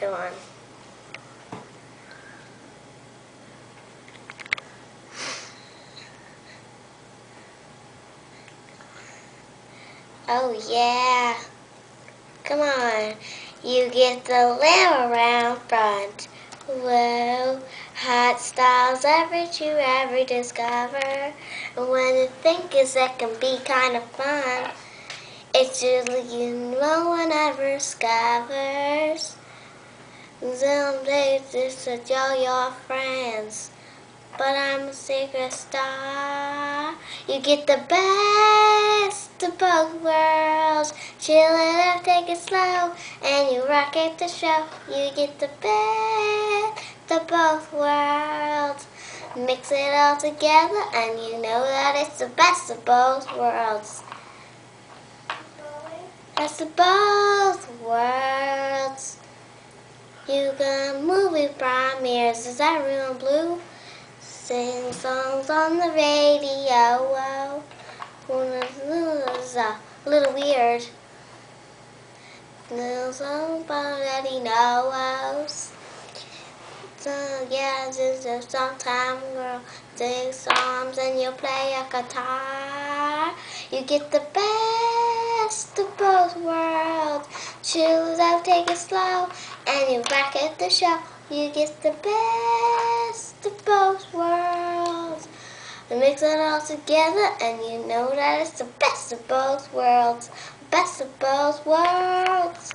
another one. Oh yeah. Come on. You get the lamb around front. Whoa. Hot styles average you ever discover. And when you think is that can be kind of fun, it's usually no one ever discovers. Some days it's with all your friends, but I'm a secret star. You get the best of both worlds. Chill it up, take it slow, and you rock it the show. You get the best of both worlds. Mix it all together, and you know that it's the best of both worlds. Best of both worlds. You got movie premieres, is everyone blue? Sing songs on the radio. Whoa. It's a little weird. Little song that he knows. So, yeah, this is a songtime girl. Sing songs and you play a guitar. You get the best of both worlds. Chill out, take it slow, and you rock at the show. You get the best of both worlds. You mix it all together, and you know that it's the best of both worlds. Best of both worlds.